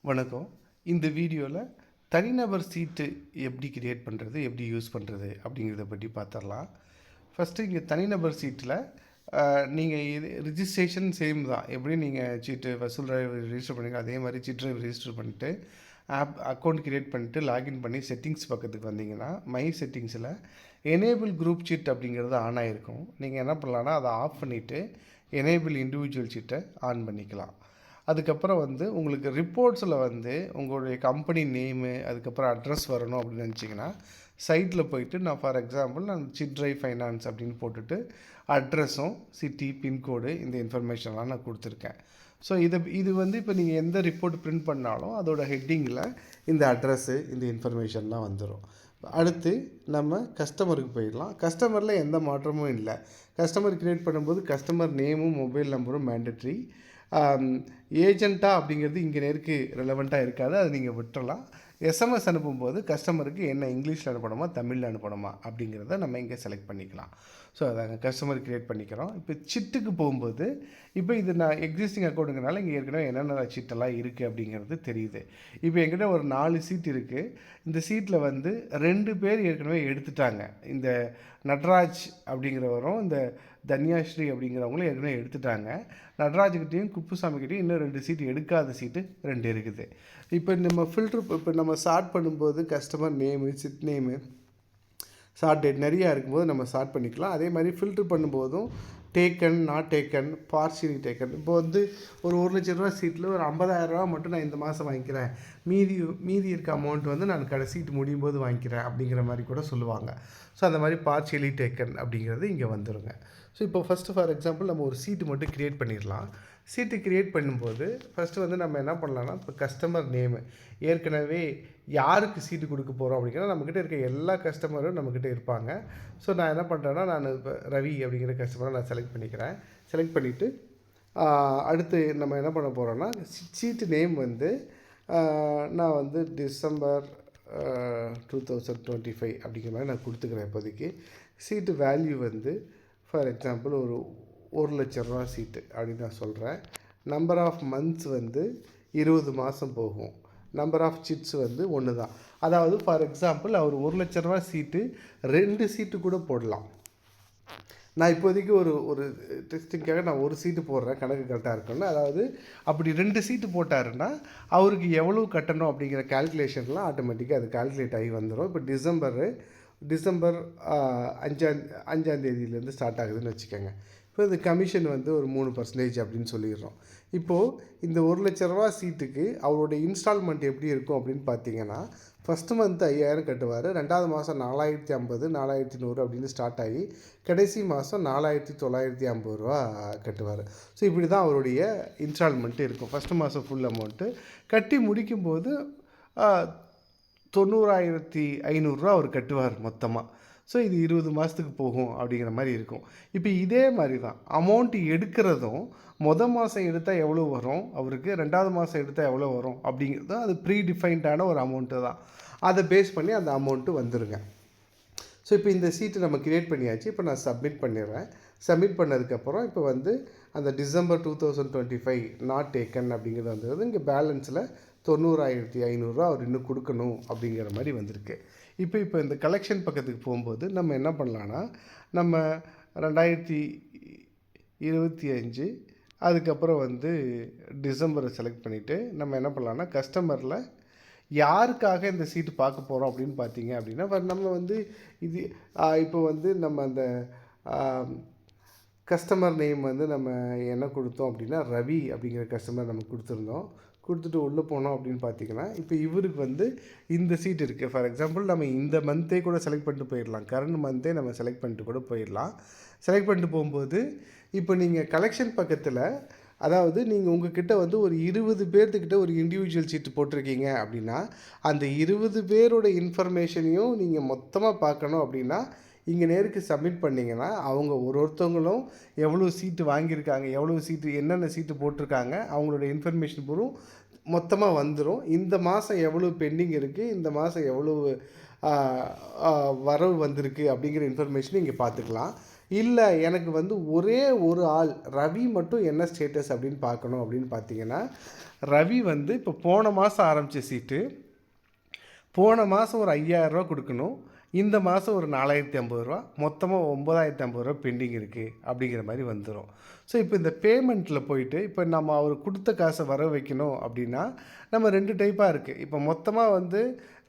வணக்கம். இந்த வீடியோவில் தனிநபர் சீட்டு எப்படி கிரியேட் பண்ணுறது, எப்படி யூஸ் பண்ணுறது அப்படிங்கிறத பற்றி பார்த்துடலாம். ஃபஸ்ட்டு இங்கே தனிநபர் சீட்டில் நீங்கள் இது ரிஜிஸ்ட்ரேஷன் சேம் தான். எப்படி நீங்கள் சீட்டு வசூல் டிரைவர் ரிஜிஸ்டர் பண்ணுறீங்க அதே மாதிரி சீட் டிரைவர் ரிஜிஸ்டர் பண்ணிவிட்டு அக்கௌண்ட் கிரியேட் பண்ணிவிட்டு லாகின் பண்ணி செட்டிங்ஸ் பக்கத்துக்கு வந்தீங்கன்னா மை செட்டிங்ஸில் எனேபிள் குரூப் சீட் அப்படிங்கிறது ஆன் ஆகிருக்கும். நீங்கள் என்ன பண்ணலான்னா அதை ஆஃப் பண்ணிவிட்டு எனேபிள் இண்டிவிஜுவல் சீட்டை ஆன் பண்ணிக்கலாம். அதுக்கப்புறம் உங்களுக்கு ரிப்போர்ட்ஸில் உங்களுடைய கம்பெனி நேமு அதுக்கப்புறம் அட்ரஸ் வரணும் அப்படின்னு நினச்சிங்கன்னா சைட்டில் போயிட்டு நான் for example chit drive finance அப்படின்னு போட்டுட்டு அட்ரஸும் சிட்டி பின்கோடு இந்த இன்ஃபர்மேஷன்லாம் நான் கொடுத்துருக்கேன். ஸோ இது இப்போ நீங்கள் எந்த ரிப்போர்ட் பிரிண்ட் பண்ணாலும் அதோட ஹெட்டிங்கில் இந்த அட்ரஸ்ஸு இந்த இன்ஃபர்மேஷன்லாம் வந்துடும். அடுத்து நம்ம கஸ்டமருக்கு போயிடலாம். கஸ்டமரில் எந்த மாற்றமும் இல்லை. கஸ்டமர் க்ரியேட் பண்ணும்போது கஸ்டமர் நேமும் மொபைல் நம்பரும் மேண்டட்ரி. ஏஜெண்ட்டாக அப்படிங்கிறது இங்கே நேருக்கு ரெலவெண்ட்டாக இருக்காது, அது நீங்கள் விட்டுறலாம். எஸ்எம்எஸ் அனுப்பும்போது கஸ்டமருக்கு என்ன இங்கிலீஷில் அனுப்பணுமா தமிழில் அனுப்பணுமா அப்படிங்கிறத நம்ம இங்கே செலக்ட் பண்ணிக்கலாம். ஸோ அதாங்க கஸ்டமர் க்ரியேட் பண்ணிக்கிறோம். இப்போ சிட்டுக்கு போகும்போது இப்போ இது நான் எக்ஸிஸ்டிங் அக்கௌண்ட்டுங்கனால இங்கே ஏற்கனவே என்னென்ன சீட்டெல்லாம் இருக்குது அப்படிங்கிறது தெரியுது. இப்போ என்கிட்ட ஒரு 4 சீட் இருக்குது. இந்த சீட்டில் 2 பேர் ஏற்கனவே எடுத்துட்டாங்க. இந்த நட்ராஜ் அப்படிங்கிறவரும் இந்த தன்யாஸ்ரீ அப்படிங்கிறவங்களும் ஏற்கனவே எடுத்துட்டாங்க. நடராஜ்கிட்டையும் குப்புசாமிக்கிட்டையும் இன்னும் 2 சீட்டு எடுக்காத சீட்டு 2 இருக்குது. இப்போ நம்ம இப்போ நம்ம சார்ட் பண்ணும்போது customer name chit name start date நிறையா இருக்கும்போது நம்ம ஷார்ட் பண்ணிக்கலாம். அதே மாதிரி ஃபில்ட்ரு பண்ணும்போதும் taken not taken partially taken. இப்போ ஒரு 1 லட்ச ரூபா சீட்டில் ஒரு 50,000 மட்டும் நான் இந்த மாதம் வாங்கிக்கிறேன், மீதி இருக்க அமௌண்ட் நான் சீட்டு முடியும் போது வாங்கிக்கிறேன் அப்படிங்கிற மாதிரி கூட சொல்லுவாங்க. ஸோ அந்த மாதிரி பார்ஷியலி டேக்கன் அப்படிங்கிறது இங்கே வந்துடுங்க. ஸோ இப்போ ஃபஸ்ட்டு ஃபார் எக்ஸாம்பிள் நம்ம ஒரு சீட்டு மட்டும் க்ரியேட் பண்ணிடலாம். சீட்டு க்ரியேட் பண்ணும்போது ஃபஸ்ட்டு நம்ம என்ன பண்ணலான்னா இப்போ கஸ்டமர் நேமு ஏற்கனவே யாருக்கு சீட்டு கொடுக்க போகிறோம் அப்படிங்கிற நம்மக்கிட்ட இருக்க எல்லா கஸ்டமரும் நம்மக்கிட்ட இருப்பாங்க. ஸோ நான் என்ன பண்ணுறேன்னா நான் இப்போ ரவி அப்படிங்கிற கஸ்டமரை நான் செலக்ட் பண்ணிக்கிறேன். செலக்ட் பண்ணிவிட்டு அடுத்து நம்ம என்ன பண்ண போகிறோன்னா சீட்டு நேம் நான் டிசம்பர் 2025 அப்படிங்கிற மாதிரி நான் கொடுத்துக்கிறேன். இப்போதைக்கு சீட்டு வேல்யூ ஃபார் எக்ஸாம்பிள் ஒரு 1 லட்ச ரூபா சீட்டு அப்படின்னு நான் சொல்கிறேன். நம்பர் ஆஃப் மந்த்ஸ் 20 மாதம் போகும். நம்பர் ஆஃப் சிட்ஸ் 1 தான். அதாவது ஃபார் எக்ஸாம்பிள் அவர் 1 லட்ச ரூபா சீட்டு 2 சீட்டு கூட போடலாம். நான் இப்போதைக்கு ஒரு டெஸ்டிங்காக நான் ஒரு சீட்டு போடுறேன், கணக்கு கரெக்டாக இருக்குன்னு. அதாவது அப்படி 2 சீட்டு போட்டாருன்னா அவருக்கு எவ்வளோ கட்டணும் அப்படிங்கிற கால்குலேஷன்லாம் ஆட்டோமேட்டிக்காக அது கால்குலேட் ஆகி வந்துடும். இப்போ டிசம்பர் 5ஆம் தேதியிலேருந்து ஸ்டார்ட் ஆகுதுன்னு வச்சுக்கோங்க. இப்போ இந்த கமிஷன் ஒரு 3% அப்படின்னு சொல்லிடுறோம். இப்போது இந்த 1 லட்ச ரூபா சீட்டுக்கு அவருடைய இன்ஸ்டால்மெண்ட் எப்படி இருக்கும் அப்படின்னு பார்த்தீங்கன்னா ஃபஸ்ட்டு மந்த் 5,000 கட்டுவார், 2வது மாதம் 4,050 4,100 அப்படின்னு ஸ்டார்ட் ஆகி கடைசி மாதம் 4,950 ரூபா கட்டுவார். ஸோ இப்படி தான் அவருடைய இன்ஸ்டால்மெண்ட்டு இருக்கும். ஃபஸ்ட்டு மாதம் ஃபுல் அமௌண்ட்டு கட்டி முடிக்கும்போது 90,500 ரூபா அவர் கட்டுவார் மொத்தமாக. ஸோ இது 20 மாதத்துக்கு போகும் அப்படிங்கிற மாதிரி இருக்கும். இப்போ இதே மாதிரி தான் அமௌண்ட்டு எடுக்கிறதும் மாதம் எடுத்தால் எவ்வளோ வரும் அவருக்கு, 2வது மாதம் எடுத்தால் எவ்வளோ வரும் அப்படிங்கிறது அது ப்ரீ டிஃபைன்டான ஒரு அமௌண்ட்டு தான். அதை பேஸ் பண்ணி அந்த அமௌண்ட்டு வந்துருங்க. ஸோ இப்போ இந்த சீட்டு நம்ம க்ரியேட் பண்ணியாச்சு. இப்போ நான் சப்மிட் பண்ணிடுறேன். சப்மிட் பண்ணதுக்கப்புறம் இப்போ அந்த டிசம்பர் 2025 நாட் டேக்கன் அப்படிங்கிறது இங்கே பேலன்ஸில் 90,500 ரூபா அவர் இன்னும் கொடுக்கணும் அப்படிங்கிற மாதிரி வந்திருக்கு. இப்போ இந்த கலெக்ஷன் பக்கத்துக்கு போகும்போது நம்ம என்ன பண்ணலான்னா நம்ம 2025 அதுக்கப்புறம் டிசம்பரை செலக்ட் பண்ணிவிட்டு நம்ம என்ன பண்ணலான்னா கஸ்டமரில் யாருக்காக இந்த சீட்டு பார்க்க போகிறோம் அப்படின்னு பார்த்தீங்க அப்படின்னா நம்ம இது இப்போ நம்ம அந்த கஸ்டமர் நேம் நம்ம என்ன கொடுத்தோம் அப்படின்னா ரவி அப்படிங்கிற கஸ்டமர் நம்ம கொடுத்துட்டு உள்ளே போனோம் அப்படின்னு பார்த்தீங்கன்னா இப்போ இவருக்கு இந்த சீட் இருக்குது. ஃபார் எக்ஸாம்பிள் நம்ம இந்த மந்த்தே கூட செலக்ட் பண்ணிட்டு போயிடலாம். கரண்ட் மந்த்தே நம்ம செலக்ட் பண்ணிட்டு கூட போயிடலாம். செலக்ட் பண்ணிட்டு போகும்போது இப்போ நீங்கள் கலெக்ஷன் பக்கத்தில் அதாவது நீங்கள் உங்கள்கிட்ட ஒரு 20 பேர்த்துக்கிட்ட ஒரு இண்டிவிஜுவல் சீட்டு போட்டிருக்கீங்க அப்படின்னா அந்த 20 பேரோட இன்ஃபர்மேஷனையும் நீங்கள் மொத்தமாக பார்க்கணும் அப்படின்னா இங்கே நேருக்கு சப்மிட் பண்ணிங்கன்னா அவங்க ஒருத்தவங்களும் எவ்வளோ சீட்டு வாங்கியிருக்காங்க, எவ்வளோ சீட்டு என்னென்ன சீட்டு போட்டிருக்காங்க அவங்களோட இன்ஃபர்மேஷன் பூரும் மொத்தமாக வந்துடும். இந்த மாதம் எவ்வளோ பெண்டிங் இருக்குது, இந்த மாதம் எவ்வளோ வரவு வந்திருக்கு அப்படிங்கிற இன்ஃபர்மேஷனை இங்கே பார்த்துக்கலாம். இல்லை எனக்கு ஒரே ஒரு ஆள் ரவி மட்டும் என்ன ஸ்டேட்டஸ் அப்படின்னு பார்க்கணும் அப்படின்னு பார்த்தீங்கன்னா ரவி வந்து இப்போ போன மாதம் ஆரம்பித்த சீட்டு போன மாதம் ஒரு 5000 கொடுக்கணும், இந்த மாதம் ஒரு 4050 மொத்தமாக 9050 பெண்டிங் இருக்குது அப்படிங்கிற மாதிரி வந்துடும். ஸோ இப்போ இந்த பேமெண்ட்டில் போயிட்டு இப்போ நம்ம அவர் கொடுத்த காசை வர வைக்கணும் அப்படின்னா நம்ம 2 டைப்பாக இருக்குது. இப்போ மொத்தமாக வந்து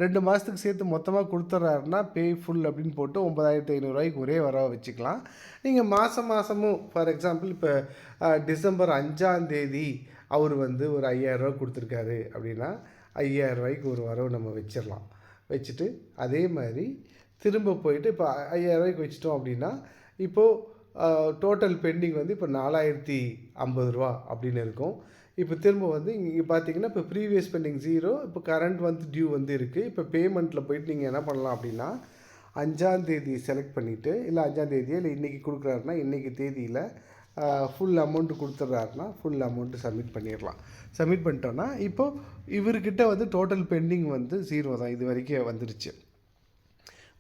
2 மாதத்துக்கு சேர்த்து மொத்தமாக கொடுத்துட்றாருன்னா பே ஃபுல் அப்படின்னு போட்டு 9500 ஒரே வர வச்சுக்கலாம். நீங்கள் மாதமும் ஃபார் எக்ஸாம்பிள் இப்போ டிசம்பர் 5 அவர் வந்து ஒரு 5000 கொடுத்துருக்காரு அப்படின்னா 5000 ஒரு வரவு நம்ம வச்சிடலாம். வச்சுட்டு அதே மாதிரி திரும்ப போயிட்டு இப்போ 5000 வச்சிட்டோம் அப்படின்னா இப்போது டோட்டல் பெண்டிங் வந்து இப்போ 4050 அப்படின்னு இருக்கும். இப்போ திரும்ப வந்து இங்கே பார்த்தீங்கன்னா இப்போ ப்ரீவியஸ் பெண்டிங் 0, இப்போ கரண்ட் வந்து டியூ வந்து இருக்குது. இப்போ பேமெண்ட்டில் போயிட்டு நீங்கள் என்ன பண்ணலாம் அப்படின்னா 5 செலக்ட் பண்ணிவிட்டு, இல்லை 5 இல்லை இன்றைக்கி கொடுக்குறாருன்னா இன்றைக்கி தேதியில் ஃபுல் அமௌண்ட்டு கொடுத்துட்றாருன்னா ஃபுல் அமௌண்ட்டு சப்மிட் பண்ணிடலாம். சப்மிட் பண்ணிட்டோன்னா இப்போது இவர்கிட்ட வந்து டோட்டல் பெண்டிங் வந்து 0 தான், இது வரைக்கும் வந்துருச்சு.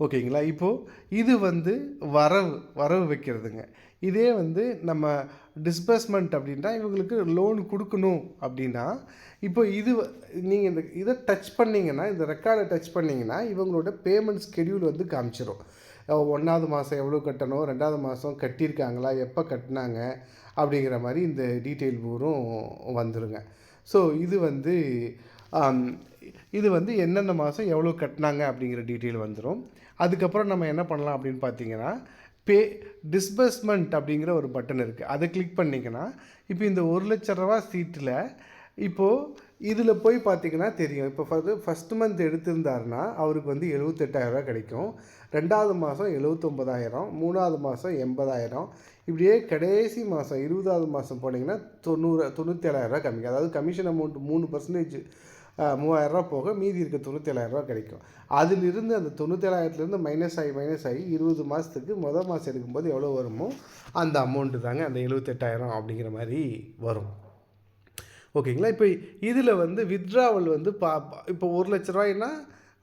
ஓகேங்களா? இப்போது இது வந்து வரவு வைக்கிறதுங்க. இதே வந்து நம்ம டிஸ்பர்ஸ்மெண்ட் அப்படின்னா இவங்களுக்கு லோன் கொடுக்கணும் அப்படின்னா இப்போ இது நீங்கள் இதை டச் பண்ணிங்கன்னா, இந்த ரெக்கார்டை டச் பண்ணிங்கன்னா இவங்களோட பேமெண்ட் ஸ்கெடியூல் வந்து காமிச்சிடும். 1வது மாதம் எவ்வளோ கட்டணும், 2வது மாதம் கட்டியிருக்காங்களா, எப்போ கட்டினாங்க அப்படிங்கிற மாதிரி இந்த டீட்டெயில் பூரும் வந்துடுங்க. ஸோ இது வந்து என்னென்ன மாதம் எவ்வளோ கட்டினாங்க அப்படிங்கிற டீட்டெயில் வந்துடும். அதுக்கப்புறம் நம்ம என்ன பண்ணலாம் அப்படின்னு பார்த்தீங்கன்னா டிஸ்பர்ஸ்மெண்ட் அப்படிங்கிற ஒரு பட்டன் இருக்குது. அதை கிளிக் பண்ணிங்கன்னா இப்போ இந்த 1,00,000 சீட்டில் இப்போது இதில் போய் பார்த்தீங்கன்னா தெரியும். இப்போ ஃபஸ்ட்டு மந்த் எடுத்திருந்தாருன்னா அவருக்கு வந்து 78,000 கிடைக்கும், 2வது மாதம் 79,000, 3வது மாதம் 80,000, இப்படியே கடைசி மாதம் 20வது மாதம் போனீங்கன்னா 97,000 கம்மி. அதாவது கமிஷன் அமௌண்ட் 3% 3000 போக மீதி இருக்க 97,000 கிடைக்கும். அதிலிருந்து அந்த 97,000 மைனஸ் ஆகி 20 மாதத்துக்கு மாதம் எடுக்கும்போது எவ்வளோ வருமோ அந்த அமௌண்ட்டு தாங்க அந்த 78,000 அப்படிங்கிற மாதிரி வரும். ஓகேங்களா? இப்போ இதில் வந்து வித்ட்ராவல் வந்து இப்போ 1,00,000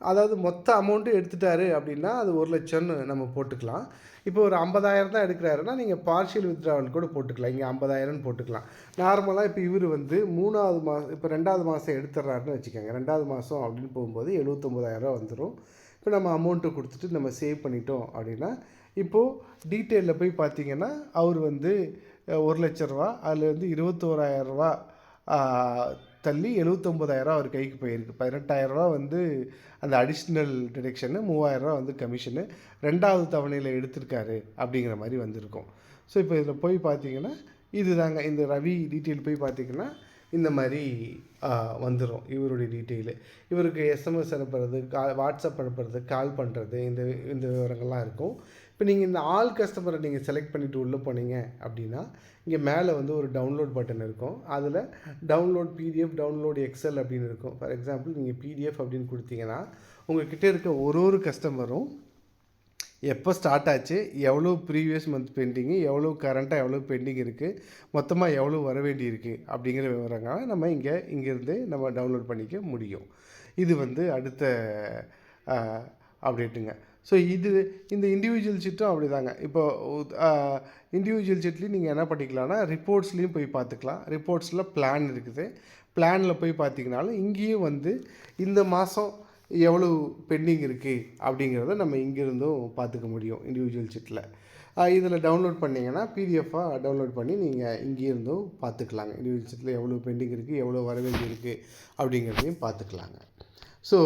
அதாவது மொத்த அமௌண்ட்டு எடுத்துட்டாரு அப்படின்னா அது 1,00,000ன்னு நம்ம போட்டுக்கலாம். இப்போ ஒரு 50,000 தான் எடுக்கிறாருன்னா நீங்கள் பார்ஷியல் வித்ட்ராவல் கூட போட்டுக்கலாம். இங்கே 50,000ன்னு போட்டுக்கலாம். நார்மலாக இப்போ இவர் வந்து 3வது மாதம் இப்போ 2வது மாதம் எடுத்துட்றாருன்னு வச்சுக்கோங்க. 2வது மாதம் அப்படின்னு போகும்போது 79,000 வந்துடும். இப்போ நம்ம அமௌண்ட்டு கொடுத்துட்டு நம்ம சேவ் பண்ணிட்டோம் அப்படின்னா இப்போது டீட்டெயிலில் போய் பார்த்தீங்கன்னா அவர் வந்து 1,00,000 அதில் வந்து 21,000 தள்ளி 79,000 அவர் கைக்கு போயிருக்கு. 18,000 வந்து அந்த அடிஷ்னல் டிடக்ஷனு, 3,000 வந்து கமிஷனு 2வது தவணையில் எடுத்திருக்காரு அப்படிங்கிற மாதிரி வந்திருக்கும். ஸோ இப்போ இதில் போய் பார்த்தீங்கன்னா இது தாங்க இந்த ரவி டீட்டெயில் போய் பார்த்தீங்கன்னா இந்த மாதிரி வந்துடும் இவருடைய டீட்டெயிலு. இவருக்கு எஸ்எம்எஸ் அனுப்புறது, வாட்ஸ்அப் அனுப்புறது, கால் பண்ணுறது, இந்த விவரங்கள்லாம் இருக்கும். இப்போ நீங்கள் இந்த ஆல் கஸ்டமரை நீங்கள் செலக்ட் பண்ணிவிட்டு உள்ளே போனீங்க அப்படின்னா இங்கே மேலே வந்து ஒரு டவுன்லோட் பட்டன் இருக்கும். அதில் டவுன்லோட் பிடிஎஃப், டவுன்லோட் எக்ஸல் அப்படின்னு இருக்கும். ஃபார் எக்ஸாம்பிள் நீங்கள் பிடிஎஃப் அப்படின்னு கொடுத்தீங்கன்னா உங்கள்கிட்ட இருக்க ஒரு கஸ்டமரும் எப்போ ஸ்டார்ட் ஆச்சு, எவ்வளோ ப்ரீவியஸ் மந்த் பெண்டிங்கு, எவ்வளோ கரண்ட்டாக எவ்வளோ பெண்டிங் இருக்குது, மொத்தமாக எவ்வளோ வர வேண்டி இருக்குது அப்படிங்கிற விவரங்களை நம்ம இங்கேருந்து நம்ம டவுன்லோட் பண்ணிக்க முடியும். இது வந்து அடுத்த அப்டேட்டுங்க. ஸோ இந்த இண்டிவிஜுவல் ஷீட்டும் அப்படி தாங்க. இப்போ இண்டிவிஜுவல் ஷீட்லேயும் நீங்கள் என்ன பண்ணிக்கலாம்னா ரிப்போர்ட்ஸ்லேயும் போய் பார்த்துக்கலாம். ரிப்போர்ட்ஸில் பிளான் இருக்குது. பிளானில் போய் பார்த்தீங்கனாலும் இங்கேயும் வந்து இந்த மாதம் எவ்வளோ பெண்டிங் இருக்குது அப்படிங்கிறத நம்ம இங்கேருந்தும் பார்த்துக்க முடியும் இண்டிவிஜுவல் ஷீட்டில். இதில் டவுன்லோட் பண்ணிங்கன்னா பிடிஎஃபாக டவுன்லோட் பண்ணி நீங்கள் இங்கேருந்தும் பார்த்துக்கலாங்க. இண்டிவிஜுவல் ஷீட்டில் எவ்வளோ பெண்டிங் இருக்குது, எவ்வளோ வர வேண்டி இருக்குது அப்படிங்கிறதையும் பார்த்துக்கலாங்க. ஸோ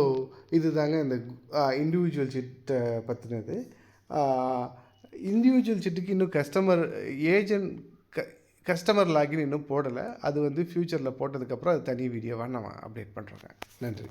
இது தாங்க இந்த இண்டிவிஜுவல் ஷீட்டை பற்றினது. இண்டிவிஜுவல் ஷீட்டுக்கு இன்னும் கஸ்டமர் லாகின் இன்னும் போடலை. அது வந்து ஃப்யூச்சரில் போட்டதுக்கப்புறம் அது தனி வீடியோவாக நம்ம அப்டேட் பண்ணுறோங்க. நன்றி.